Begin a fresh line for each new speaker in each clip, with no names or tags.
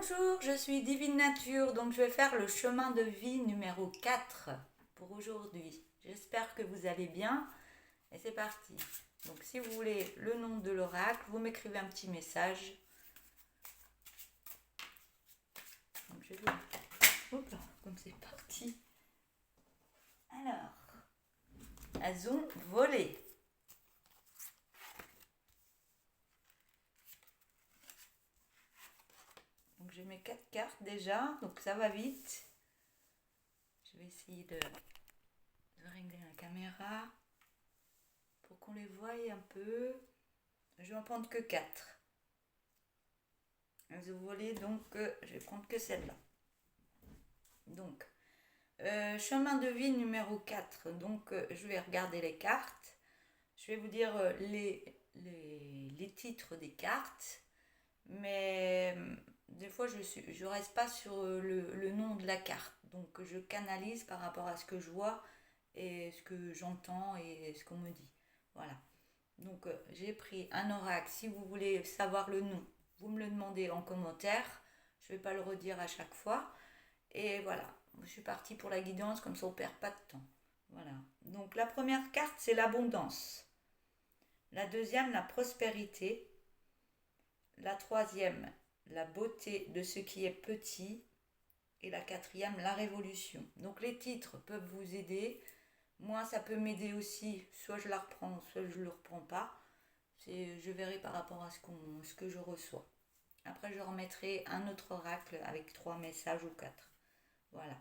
Bonjour, je suis Divine Nature, donc je vais faire le chemin de vie numéro 4 pour aujourd'hui. J'espère que vous allez bien et c'est parti. Donc si vous voulez le nom de l'oracle, vous m'écrivez un petit message. Donc je vais... Hop là, comme c'est parti. Alors, Azon volé. Donc j'ai mes 4 cartes déjà, donc ça va vite. Je vais essayer de régler la caméra pour qu'on les voie un peu. Je vais en prendre que 4. Vous voulez donc, je vais prendre que celle-là. Donc, chemin de vie numéro 4. Donc, je vais regarder les cartes. Je vais vous dire les titres des cartes. Mais des fois, je reste pas sur le nom de la carte. Donc, je canalise par rapport à ce que je vois et ce que j'entends et ce qu'on me dit. Voilà. Donc, j'ai pris un oracle. Si vous voulez savoir le nom, vous me le demandez en commentaire. Je ne vais pas le redire à chaque fois. Et voilà, je suis partie pour la guidance, comme ça on ne perd pas de temps. Voilà. Donc la première carte, c'est l'abondance. La deuxième, la prospérité. La troisième, la beauté de ce qui est petit. Et la quatrième, la révolution. Donc les titres peuvent vous aider. Moi, ça peut m'aider aussi. Soit je la reprends, soit je ne le reprends pas. Je verrai par rapport à ce que je reçois. Après, je remettrai un autre oracle avec 3 messages ou 4. Voilà.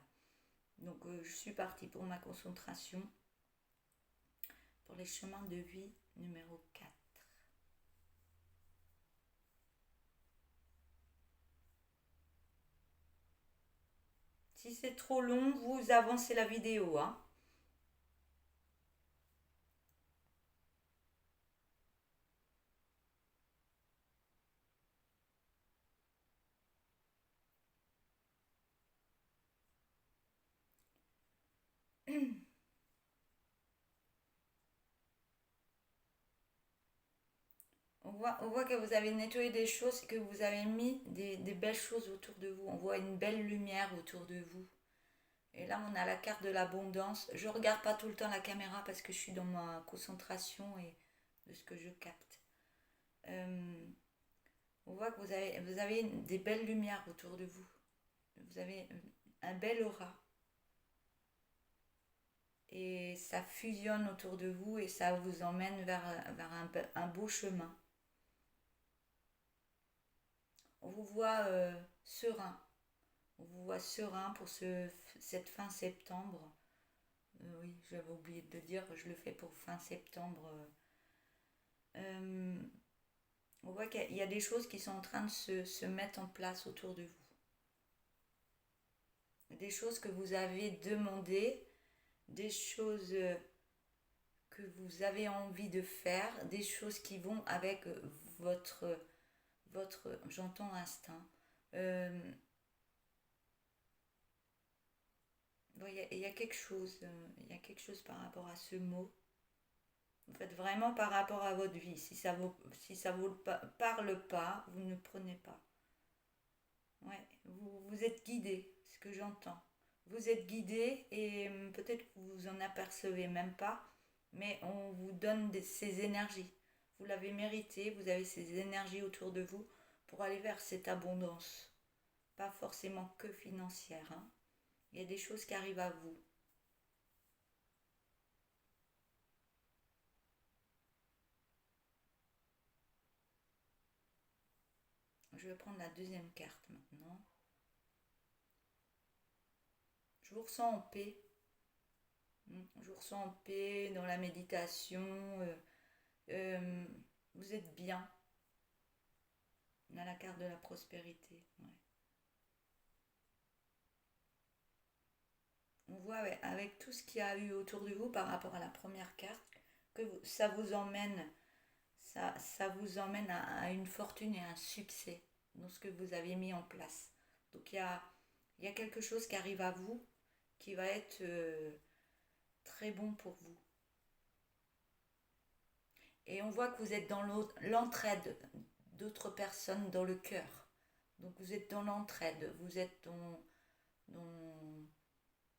Donc, je suis partie pour ma concentration pour les chemins de vie numéro 4. Si c'est trop long, vous avancez la vidéo, hein. On voit que vous avez nettoyé des choses et que vous avez mis des belles choses autour de vous. On voit une belle lumière autour de vous. Et là, on a la carte de l'abondance. Je ne regarde pas tout le temps la caméra parce que je suis dans ma concentration et de ce que je capte. Euh, on voit que vous avez des belles lumières autour de vous. Vous avez un bel aura. Et ça fusionne autour de vous et ça vous emmène vers un beau chemin. On vous voit serein. On vous voit serein pour cette fin septembre. Oui, j'avais oublié de le dire, je le fais pour fin septembre. Euh, on voit qu'il y a des choses qui sont en train de se mettre en place autour de vous. Des choses que vous avez demandées, des choses que vous avez envie de faire, des choses qui vont avec votre j'entends instinct. Bon, il y a quelque chose, il y a quelque chose par rapport à ce mot. En fait, vraiment par rapport à votre vie. Si ça vous parle pas, vous ne prenez pas. Ouais, vous êtes guidé, ce que j'entends. Vous êtes guidé et peut-être que vous en apercevez même pas, mais on vous donne ces énergies. Vous l'avez mérité, vous avez ces énergies autour de vous pour aller vers cette abondance. Pas forcément que financière, hein. Il y a des choses qui arrivent à vous. Je vais prendre la deuxième carte maintenant. Je vous ressens en paix. Je vous ressens en paix dans la méditation. Euh, vous êtes bien. On a la carte de la prospérité. Ouais. On voit ouais, avec tout ce qu'il y a eu autour de vous par rapport à la première carte que ça vous emmène à une fortune et à un succès dans ce que vous avez mis en place. Donc il y a quelque chose qui arrive à vous qui va être très bon pour vous. Et on voit que vous êtes dans l'entraide d'autres personnes dans le cœur. Donc vous êtes dans l'entraide, vous êtes dans,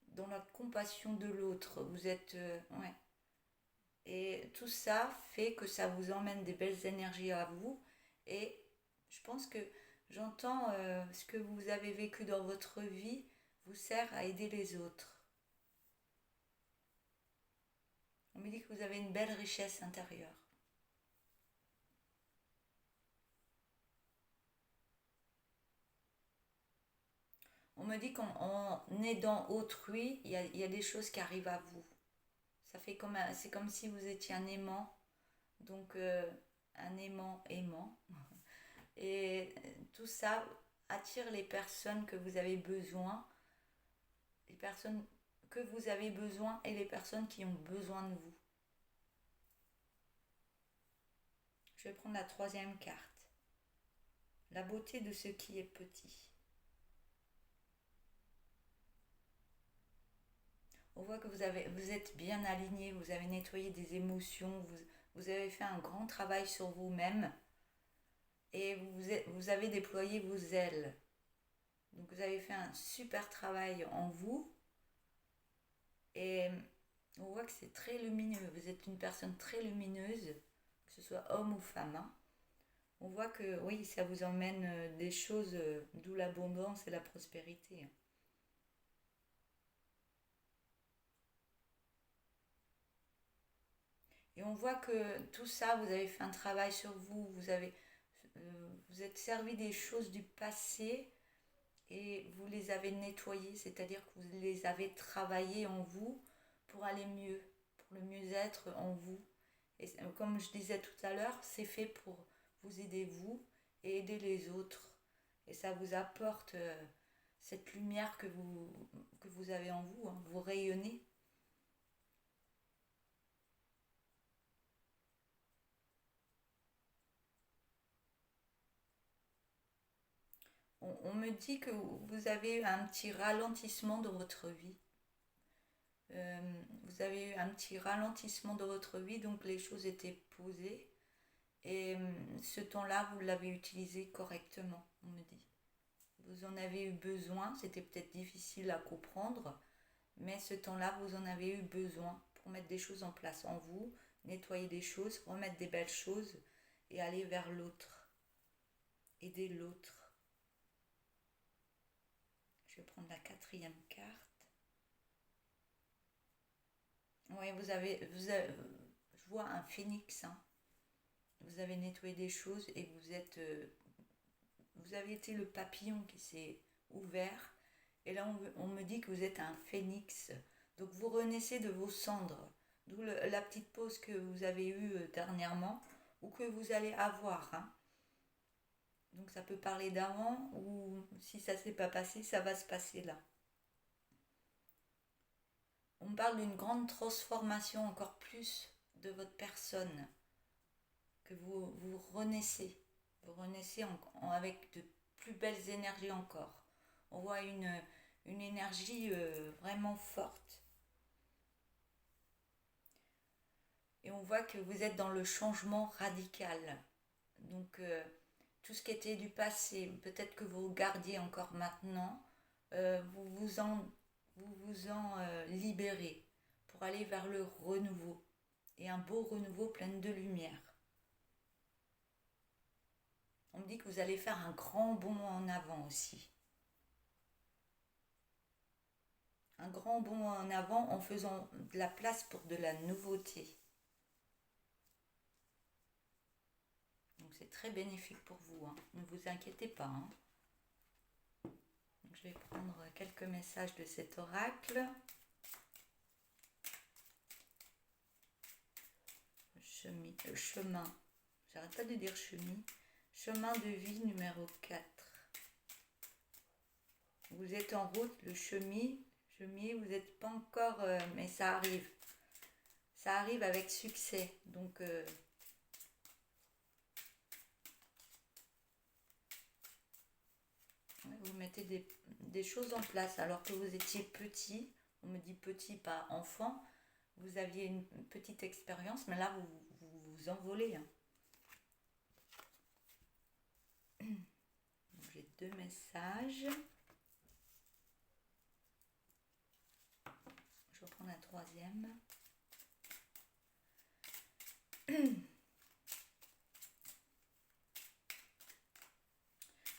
dans la compassion de l'autre, vous êtes... ouais. Et tout ça fait que ça vous emmène des belles énergies à vous. Et je pense que j'entends ce que vous avez vécu dans votre vie vous sert à aider les autres. On me dit que vous avez une belle richesse intérieure. On me dit qu'en aidant autrui, il y a des choses qui arrivent à vous. Ça fait comme c'est comme si vous étiez un aimant, donc un aimant. Et tout ça attire les personnes que vous avez besoin, les personnes que vous avez besoin et les personnes qui ont besoin de vous. Je vais prendre la troisième carte. La beauté de ce qui est petit. On voit que vous êtes bien aligné, vous avez nettoyé des émotions, vous avez fait un grand travail sur vous-même et vous avez déployé vos ailes. Donc vous avez fait un super travail en vous et on voit que c'est très lumineux. Vous êtes une personne très lumineuse, que ce soit homme ou femme. Hein. On voit que oui, ça vous emmène des choses, d'où l'abondance et la prospérité. Et on voit que tout ça, vous avez fait un travail sur vous, vous êtes servi des choses du passé et vous les avez nettoyées, c'est-à-dire que vous les avez travaillées en vous pour aller mieux, pour le mieux-être en vous. Et comme je disais tout à l'heure, c'est fait pour vous aider vous et aider les autres. Et ça vous apporte cette lumière que vous avez en vous, hein, vous rayonnez. On me dit que vous avez eu un petit ralentissement dans votre vie. Vous avez eu un petit ralentissement dans votre vie, donc les choses étaient posées. Et ce temps-là, vous l'avez utilisé correctement, on me dit. Vous en avez eu besoin, c'était peut-être difficile à comprendre, mais ce temps-là, vous en avez eu besoin pour mettre des choses en place en vous, nettoyer des choses, remettre des belles choses et aller vers l'autre, aider l'autre. Je vais prendre la quatrième carte. Oui, je vois un phénix. Hein. Vous avez nettoyé des choses et vous avez été le papillon qui s'est ouvert. Et là, on me dit que vous êtes un phénix. Donc, vous renaissez de vos cendres. D'où la petite pause que vous avez eue dernièrement ou que vous allez avoir. Hein. Donc, ça peut parler d'avant ou si ça ne s'est pas passé, ça va se passer là. On parle d'une grande transformation encore plus de votre personne, que vous renaissez. Vous renaissez avec de plus belles énergies encore. On voit une énergie vraiment forte. Et on voit que vous êtes dans le changement radical. Donc tout ce qui était du passé, peut-être que vous gardiez encore maintenant, vous vous en libérez pour aller vers le renouveau. Et un beau renouveau plein de lumière. On me dit que vous allez faire un grand bond en avant aussi. Un grand bond en avant en faisant de la place pour de la nouveauté. Donc c'est très bénéfique pour vous. Hein. Ne vous inquiétez pas. Hein. Donc, je vais prendre quelques messages de cet oracle. Chemin. J'arrête pas de dire chemin. Chemin de vie numéro 4. Vous êtes en route, le chemier, vous n'êtes pas encore, mais ça arrive. Ça arrive avec succès. Donc, vous mettez des choses en place alors que vous étiez petit. On me dit petit, pas enfant. Vous aviez une petite expérience, mais là, vous envolez. Hein. j'ai 2 messages. Je vais prendre un troisième.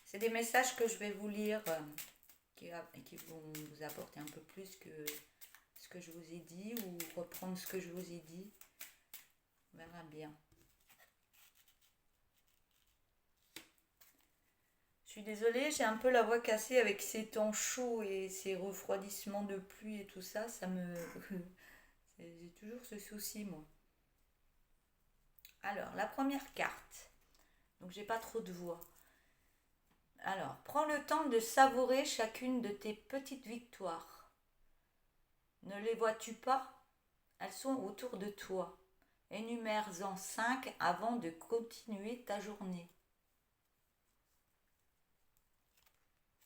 C'est des messages que je vais vous lire qui vont vous apporter un peu plus que ce que je vous ai dit ou reprendre ce que je vous ai dit. On verra bien. Je suis désolée, j'ai un peu la voix cassée avec ces temps chauds et ces refroidissements de pluie et tout ça. J'ai toujours ce souci, moi. Alors, la première carte. Donc, j'ai pas trop de voix. Alors, prends le temps de savourer chacune de tes petites victoires. Ne les vois-tu pas? Elles sont autour de toi. Énumère-en 5 avant de continuer ta journée.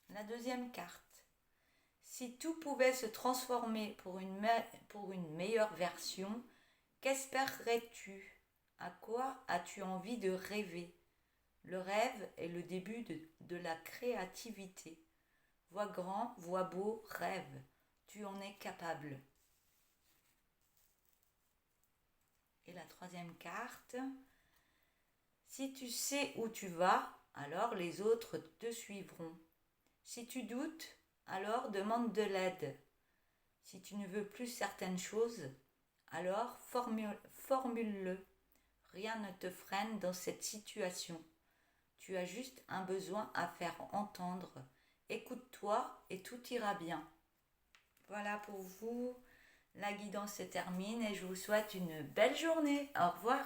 La deuxième carte. Si tout pouvait se transformer pour une meilleure version, qu'espérerais-tu? À quoi as-tu envie de rêver? Le rêve est le début de la créativité. Vois grand, vois beau, rêve. Tu en es capable. Et la troisième carte. Si tu sais où tu vas, alors les autres te suivront. Si tu doutes, alors demande de l'aide. Si tu ne veux plus certaines choses, alors formule-le. Rien ne te freine dans cette situation. Tu as juste un besoin à faire entendre. Écoute-toi et tout ira bien. Voilà pour vous. La guidance se termine et je vous souhaite une belle journée. Au revoir.